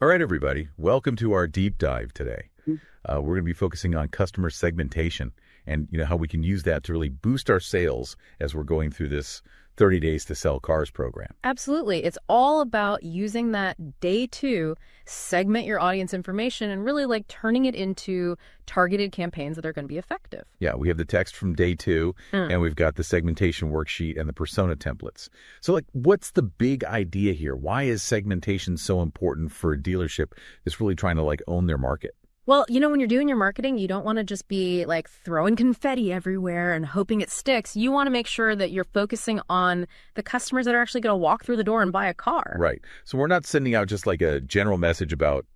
All right, everybody, welcome to our deep dive today. We're going to be focusing on customer segmentation and how we can use that to really boost our sales as we're going through this 30 days to sell cars program. Absolutely. It's all about using that day two, segment your audience information and really turning it into targeted campaigns that are going to be effective. Yeah, we have the text from day two, and we've got the segmentation worksheet and the persona templates. So what's the big idea here? Why is segmentation so important for a dealership that's really trying to own their market? Well, when you're doing your marketing, you don't want to just be throwing confetti everywhere and hoping it sticks. You want to make sure that you're focusing on the customers that are actually going to walk through the door and buy a car. Right. So we're not sending out just a general message about,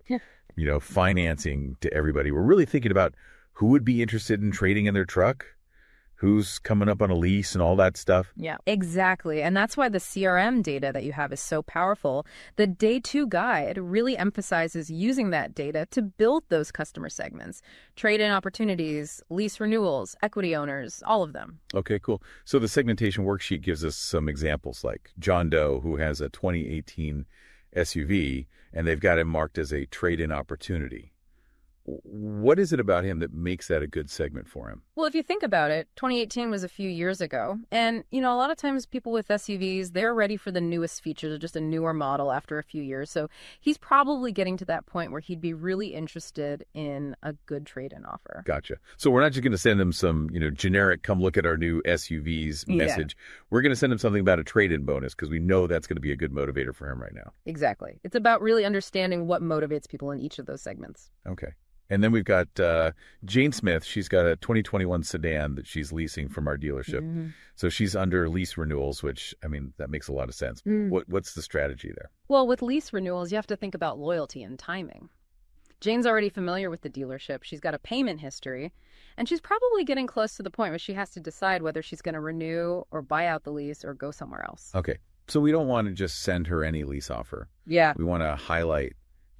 financing to everybody. We're really thinking about who would be interested in trading in their truck, who's coming up on a lease and all that stuff. Yeah, exactly. And that's why the CRM data that you have is so powerful. The day two guide really emphasizes using that data to build those customer segments, trade-in opportunities, lease renewals, equity owners, all of them. Okay, cool. So the segmentation worksheet gives us some examples like John Doe, who has a 2018 SUV, and they've got him marked as a trade-in opportunity. What is it about him that makes that a good segment for him? Well, if you think about it, 2018 was a few years ago. And, a lot of times people with SUVs, they're ready for the newest features or just a newer model after a few years. So he's probably getting to that point where he'd be really interested in a good trade-in offer. Gotcha. So we're not just going to send him some, generic, come look at our new SUVs message. We're going to send him something about a trade-in bonus because we know that's going to be a good motivator for him right now. Exactly. It's about really understanding what motivates people in each of those segments. Okay. And then we've got Jane Smith. She's got a 2021 sedan that she's leasing from our dealership. Mm-hmm. So she's under lease renewals, which, that makes a lot of sense. What's the strategy there? Well, with lease renewals, you have to think about loyalty and timing. Jane's already familiar with the dealership. She's got a payment history, and she's probably getting close to the point where she has to decide whether she's going to renew or buy out the lease or go somewhere else. Okay. So we don't want to just send her any lease offer. Yeah. We want to highlight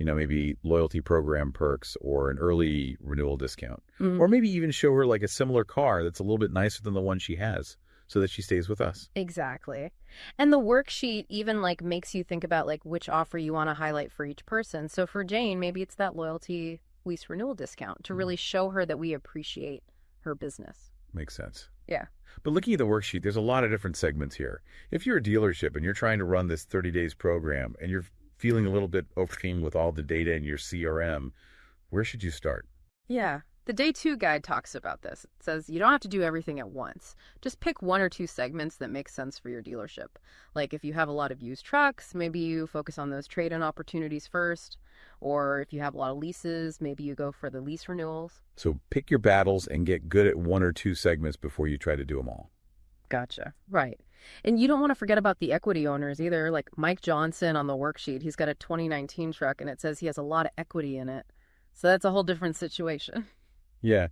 maybe loyalty program perks or an early renewal discount. Or maybe even show her a similar car that's a little bit nicer than the one she has so that she stays with us. Exactly. And the worksheet even makes you think about which offer you want to highlight for each person. So for Jane, maybe it's that loyalty lease renewal discount to really show her that we appreciate her business. Makes sense. Yeah. But looking at the worksheet, there's a lot of different segments here. If you're a dealership and you're trying to run this 30 days program and you're feeling a little bit overwhelmed with all the data in your CRM, where should you start? Yeah. The day two guide talks about this. It says you don't have to do everything at once. Just pick one or two segments that make sense for your dealership. Like if you have a lot of used trucks, maybe you focus on those trade-in opportunities first. Or if you have a lot of leases, maybe you go for the lease renewals. So pick your battles and get good at one or two segments before you try to do them all. Gotcha. Right. And you don't want to forget about the equity owners either. Like Mike Johnson on the worksheet, he's got a 2019 truck and it says he has a lot of equity in it. So that's a whole different situation. Yeah,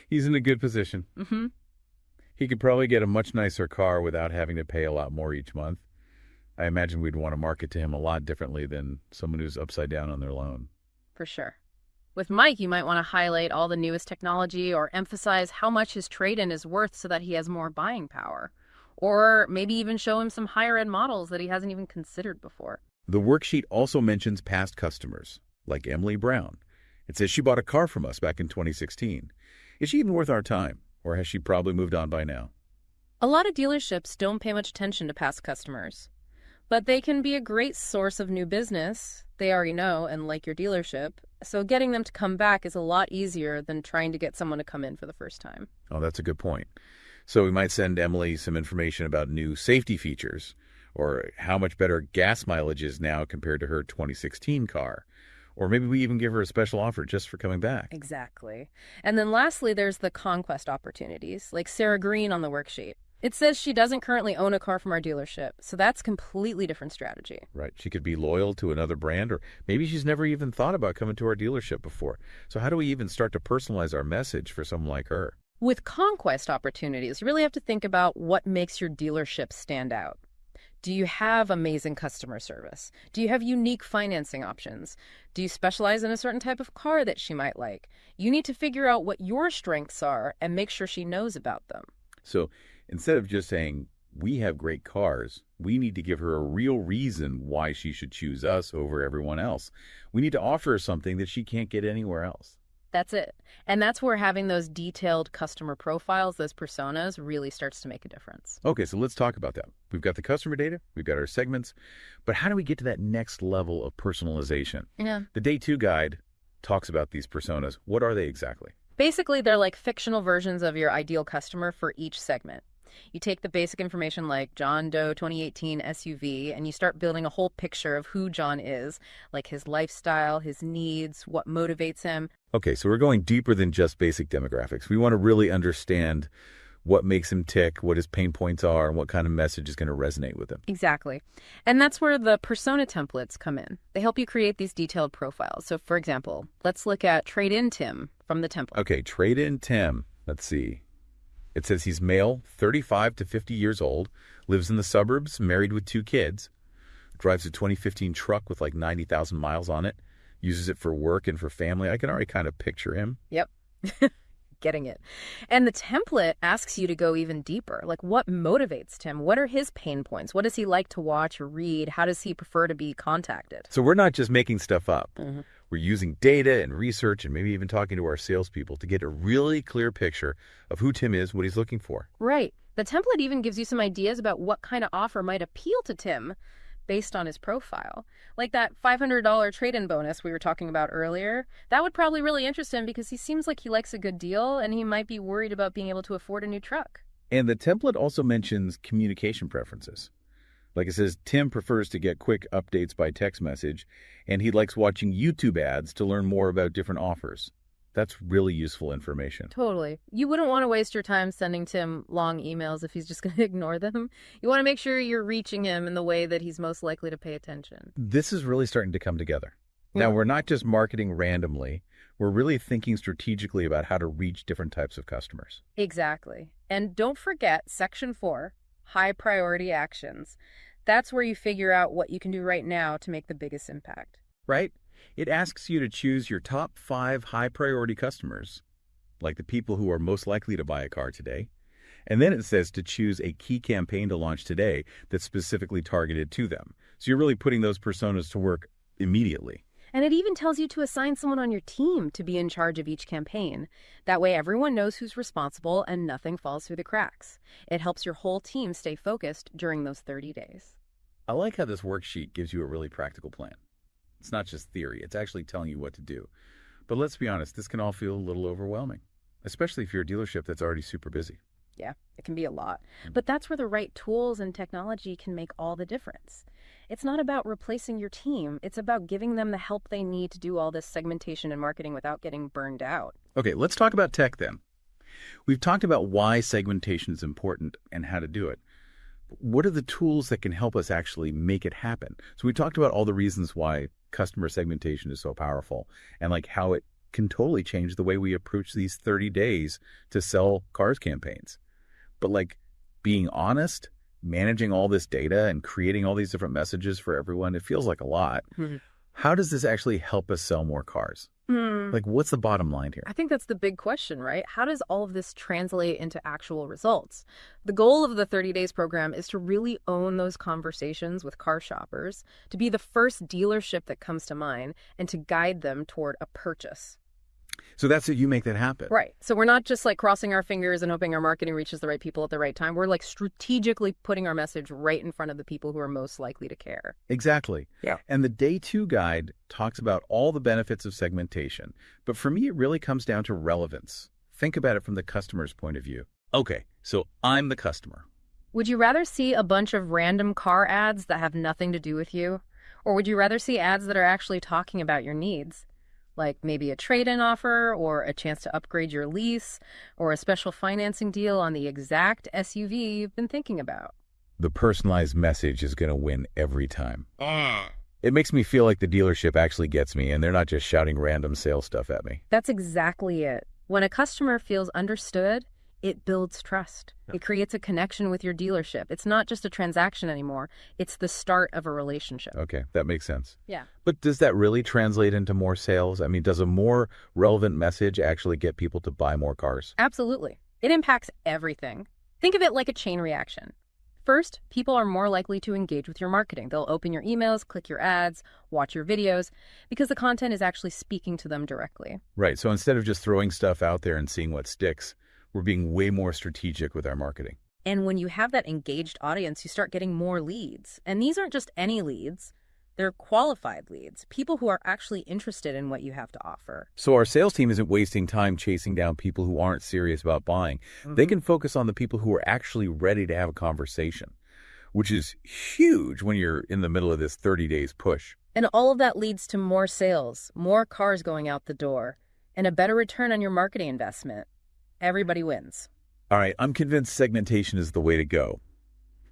he's in a good position. Mm-hmm. He could probably get a much nicer car without having to pay a lot more each month. I imagine we'd want to market to him a lot differently than someone who's upside down on their loan. For sure. With Mike, you might want to highlight all the newest technology or emphasize how much his trade-in is worth so that he has more buying power. Or maybe even show him some higher-end models that he hasn't even considered before. The worksheet also mentions past customers, like Emily Brown. It says she bought a car from us back in 2016. Is she even worth our time, or has she probably moved on by now? A lot of dealerships don't pay much attention to past customers, but they can be a great source of new business. They already know and like your dealership, so getting them to come back is a lot easier than trying to get someone to come in for the first time. Oh, that's a good point. So we might send Emily some information about new safety features, or how much better gas mileage is now compared to her 2016 car. Or maybe we even give her a special offer just for coming back. Exactly. And then lastly, there's the conquest opportunities, like Sarah Green on the worksheet. It says she doesn't currently own a car from our dealership, so that's completely different strategy. Right. She could be loyal to another brand, or maybe she's never even thought about coming to our dealership before. So how do we even start to personalize our message for someone like her? With conquest opportunities, you really have to think about what makes your dealership stand out. Do you have amazing customer service? Do you have unique financing options? Do you specialize in a certain type of car that she might like? You need to figure out what your strengths are and make sure she knows about them. So instead of just saying, we have great cars. We need to give her a real reason why she should choose us over everyone else. We need to offer her something that she can't get anywhere else. That's it. And that's where having those detailed customer profiles, those personas, really starts to make a difference. Okay, so let's talk about that. We've got the customer data, we've got our segments, but how do we get to that next level of personalization? Yeah. The Day 2 guide talks about these personas. What are they exactly? Basically, they're like fictional versions of your ideal customer for each segment. You take the basic information like John Doe 2018 SUV, and you start building a whole picture of who John is, like his lifestyle, his needs, what motivates him. Okay, so we're going deeper than just basic demographics. We want to really understand what makes him tick, what his pain points are, and what kind of message is going to resonate with him. Exactly. And that's where the persona templates come in. They help you create these detailed profiles. So, for example, let's look at Trade In Tim from the template. Okay, Trade In Tim. Let's see. It says he's male, 35 to 50 years old, lives in the suburbs, married with 2 kids, drives a 2015 truck with like 90,000 miles on it, uses it for work and for family. I can already kind of picture him. Yep. Getting it. And the template asks you to go even deeper. Like, what motivates Tim? What are his pain points? What does he like to watch or read? How does he prefer to be contacted? So we're not just making stuff up. Mm-hmm. We're using data and research and maybe even talking to our salespeople to get a really clear picture of who Tim is, what he's looking for. Right. The template even gives you some ideas about what kind of offer might appeal to Tim based on his profile. Like that $500 trade-in bonus we were talking about earlier, that would probably really interest him because he seems like he likes a good deal and he might be worried about being able to afford a new truck. And the template also mentions communication preferences. Like it says, Tim prefers to get quick updates by text message, and he likes watching YouTube ads to learn more about different offers. That's really useful information. Totally. You wouldn't want to waste your time sending Tim long emails if he's just going to ignore them. You want to make sure you're reaching him in the way that he's most likely to pay attention. This is really starting to come together. Yeah. Now, we're not just marketing randomly. We're really thinking strategically about how to reach different types of customers. Exactly. And don't forget Section 4, high priority actions. That's where you figure out what you can do right now to make the biggest impact. Right? It asks you to choose your top 5 high-priority customers, like the people who are most likely to buy a car today. And then it says to choose a key campaign to launch today that's specifically targeted to them. So you're really putting those personas to work immediately. And it even tells you to assign someone on your team to be in charge of each campaign. That way everyone knows who's responsible and nothing falls through the cracks. It helps your whole team stay focused during those 30 days. I like how this worksheet gives you a really practical plan. It's not just theory, it's actually telling you what to do. But let's be honest, this can all feel a little overwhelming, especially if you're a dealership that's already super busy. Yeah, it can be a lot. But that's where the right tools and technology can make all the difference. It's not about replacing your team. It's about giving them the help they need to do all this segmentation and marketing without getting burned out. Okay, let's talk about tech then. We've talked about why segmentation is important and how to do it. What are the tools that can help us actually make it happen? So we talked about all the reasons why customer segmentation is so powerful and like how it can totally change the way we approach these 30 days to sell cars campaigns. But like being honest, managing all this data and creating all these different messages for everyone, it feels like a lot. Mm-hmm. How does this actually help us sell more cars? Like, what's the bottom line here? I think that's the big question, right? How does all of this translate into actual results? The goal of the 30 Days program is to really own those conversations with car shoppers, to be the first dealership that comes to mind, and to guide them toward a purchase. So that's how you make that happen. Right. So we're not just like crossing our fingers and hoping our marketing reaches the right people at the right time. We're like strategically putting our message right in front of the people who are most likely to care. Exactly. Yeah. And the Day 2 guide talks about all the benefits of segmentation. But for me, it really comes down to relevance. Think about it from the customer's point of view. Okay, so I'm the customer. Would you rather see a bunch of random car ads that have nothing to do with you? Or would you rather see ads that are actually talking about your needs? Like maybe a trade-in offer or a chance to upgrade your lease or a special financing deal on the exact SUV you've been thinking about. The personalized message is going to win every time. It makes me feel like the dealership actually gets me and they're not just shouting random sales stuff at me. That's exactly it. When a customer feels understood, it builds trust. It creates a connection with your dealership. It's not just a transaction anymore. It's the start of a relationship. Okay, that makes sense. Yeah. But does that really translate into more sales? I mean, does a more relevant message actually get people to buy more cars? Absolutely. It impacts everything. Think of it like a chain reaction. First, people are more likely to engage with your marketing. They'll open your emails, click your ads, watch your videos, because the content is actually speaking to them directly. Right. So instead of just throwing stuff out there and seeing what sticks, we're being way more strategic with our marketing. And when you have that engaged audience, you start getting more leads. And these aren't just any leads. They're qualified leads, people who are actually interested in what you have to offer. So our sales team isn't wasting time chasing down people who aren't serious about buying. They can focus on the people who are actually ready to have a conversation, which is huge when you're in the middle of this 30 days push. And all of that leads to more sales, more cars going out the door, and a better return on your marketing investment. Everybody wins. All right, I'm convinced segmentation is the way to go.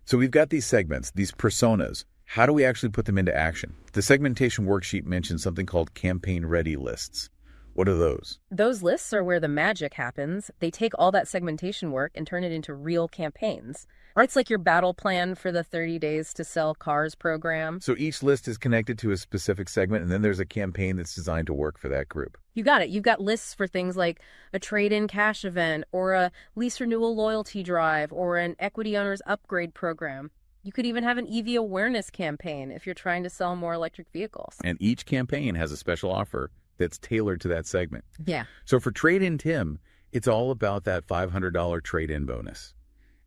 So we've got these segments, these personas. How do we actually put them into action? The segmentation worksheet mentions something called campaign-ready lists. What are those? Those lists are where the magic happens. They take all that segmentation work and turn it into real campaigns. Or it's like your battle plan for the 30 Days to Sell Cars program. So each list is connected to a specific segment, and then there's a campaign that's designed to work for that group. You got it. You've got lists for things like a trade-in cash event, or a lease renewal loyalty drive, or an equity owners upgrade program. You could even have an EV awareness campaign if you're trying to sell more electric vehicles. And each campaign has a special offer that's tailored to that segment. Yeah. So for Trade-In Tim, it's all about that $500 trade-in bonus.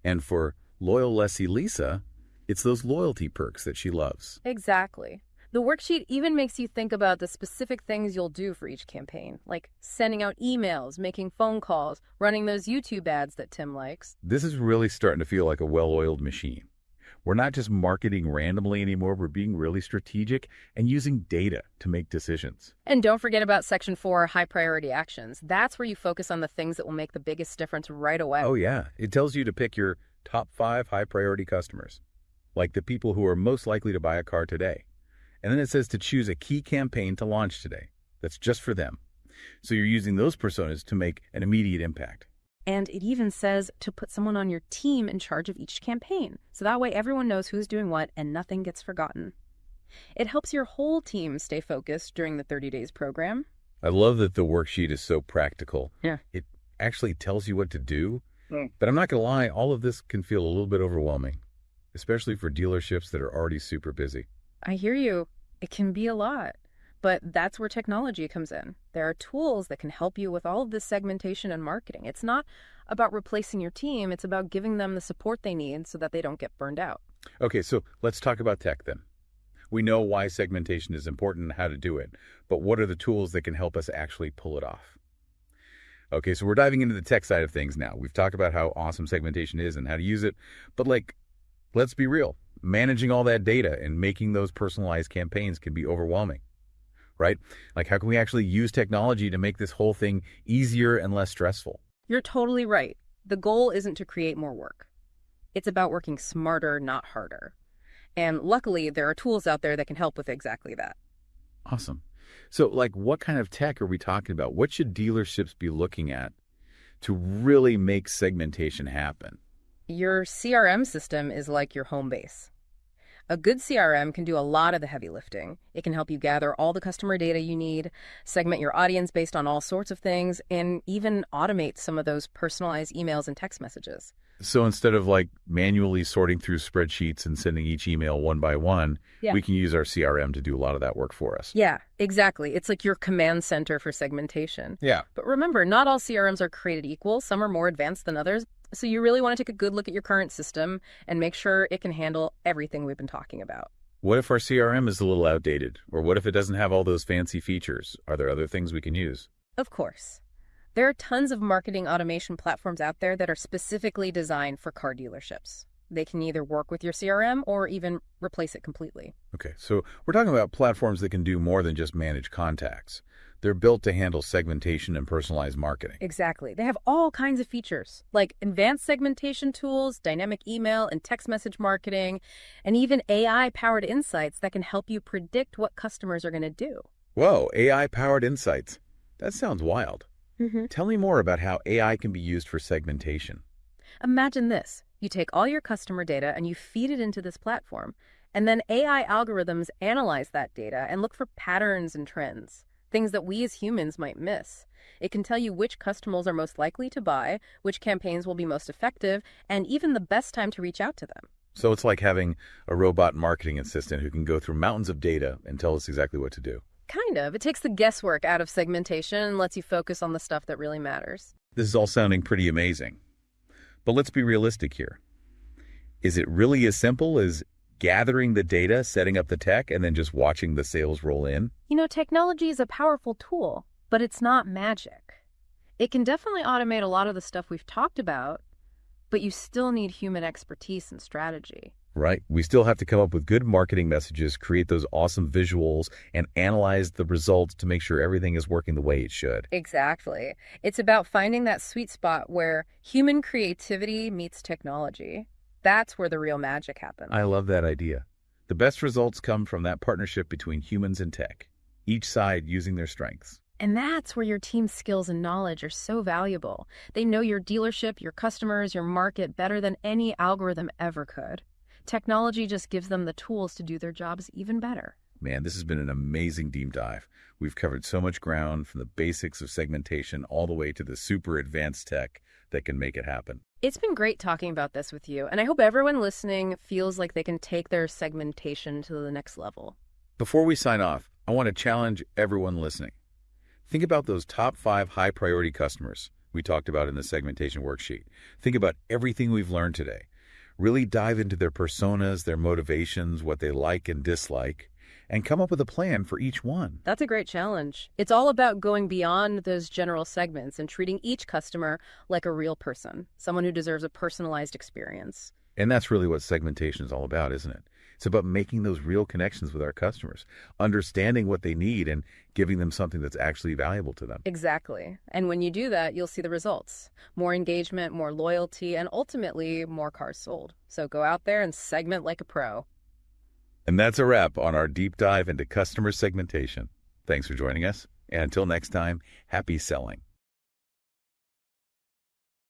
And for Loyal Lessee Lisa, it's those loyalty perks that she loves. Exactly. The worksheet even makes you think about the specific things you'll do for each campaign, like sending out emails, making phone calls, running those YouTube ads that Tim likes. This is really starting to feel like a well-oiled machine. We're not just marketing randomly anymore. We're being really strategic and using data to make decisions. And don't forget about Section 4, high priority actions. That's where you focus on the things that will make the biggest difference right away. Oh, yeah. It tells you to pick your top 5 high priority customers, like the people who are most likely to buy a car today. And then it says to choose a key campaign to launch today that's just for them. So you're using those personas to make an immediate impact. And it even says to put someone on your team in charge of each campaign. So that way everyone knows who's doing what and nothing gets forgotten. It helps your whole team stay focused during the 30 Days program. I love that the worksheet is so practical. Yeah. It actually tells you what to do. But I'm not going to lie, all of this can feel a little bit overwhelming, especially for dealerships that are already super busy. I hear you. It can be a lot. But that's where technology comes in. There are tools that can help you with all of this segmentation and marketing. It's not about replacing your team. It's about giving them the support they need so that they don't get burned out. Okay, so let's talk about tech then. We know why segmentation is important and how to do it, but what are the tools that can help us actually pull it off? Okay, so we're diving into the tech side of things now. We've talked about how awesome segmentation is and how to use it, but let's be real. Managing all that data and making those personalized campaigns can be overwhelming. Right? Like, how can we actually use technology to make this whole thing easier and less stressful? You're totally right. The goal isn't to create more work. It's about working smarter, not harder. And luckily, there are tools out there that can help with exactly that. Awesome. So, what kind of tech are we talking about? What should dealerships be looking at to really make segmentation happen? Your CRM system is like your home base. A good CRM can do a lot of the heavy lifting. It can help you gather all the customer data you need, segment your audience based on all sorts of things, and even automate some of those personalized emails and text messages. So instead of manually sorting through spreadsheets and sending each email one by one, we can use our CRM to do a lot of that work for us. Yeah, exactly. It's like your command center for segmentation. Yeah. But remember, not all CRMs are created equal. Some are more advanced than others. So you really want to take a good look at your current system and make sure it can handle everything we've been talking about. What if our CRM is a little outdated? Or what if it doesn't have all those fancy features? Are there other things we can use? Of course. There are tons of marketing automation platforms out there that are specifically designed for car dealerships. They can either work with your CRM or even replace it completely. Okay, so we're talking about platforms that can do more than just manage contacts. They're built to handle segmentation and personalized marketing. Exactly. They have all kinds of features, like advanced segmentation tools, dynamic email and text message marketing, and even AI-powered insights that can help you predict what customers are going to do. Whoa, AI-powered insights. That sounds wild. Tell me more about how AI can be used for segmentation. Imagine this. You take all your customer data and you feed it into this platform, and then AI algorithms analyze that data and look for patterns and trends, things that we as humans might miss. It can tell you which customers are most likely to buy, which campaigns will be most effective, and even the best time to reach out to them. So it's like having a robot marketing assistant who can go through mountains of data and tell us exactly what to do. Kind of. It takes the guesswork out of segmentation and lets you focus on the stuff that really matters. This is all sounding pretty amazing. But let's be realistic here. Is it really as simple as gathering the data, setting up the tech, and then just watching the sales roll in? Technology is a powerful tool, but it's not magic. It can definitely automate a lot of the stuff we've talked about, but you still need human expertise and strategy. Right. We still have to come up with good marketing messages, create those awesome visuals, and analyze the results to make sure everything is working the way it should. Exactly. It's about finding that sweet spot where human creativity meets technology. That's where the real magic happens. I love that idea. The best results come from that partnership between humans and tech, each side using their strengths. And that's where your team's skills and knowledge are so valuable. They know your dealership, your customers, your market better than any algorithm ever could. Technology just gives them the tools to do their jobs even better. Man, this has been an amazing deep dive. We've covered so much ground, from the basics of segmentation all the way to the super advanced tech that can make it happen. It's been great talking about this with you, and I hope everyone listening feels like they can take their segmentation to the next level. Before we sign off, I want to challenge everyone listening. Think about those top 5 high-priority customers we talked about in the segmentation worksheet. Think about everything we've learned today. Really dive into their personas, their motivations, what they like and dislike, and come up with a plan for each one. That's a great challenge. It's all about going beyond those general segments and treating each customer like a real person, someone who deserves a personalized experience. And that's really what segmentation is all about, isn't it? It's about making those real connections with our customers, understanding what they need and giving them something that's actually valuable to them. Exactly. And when you do that, you'll see the results. More engagement, more loyalty, and ultimately more cars sold. So go out there and segment like a pro. And that's a wrap on our deep dive into customer segmentation. Thanks for joining us. And until next time, happy selling.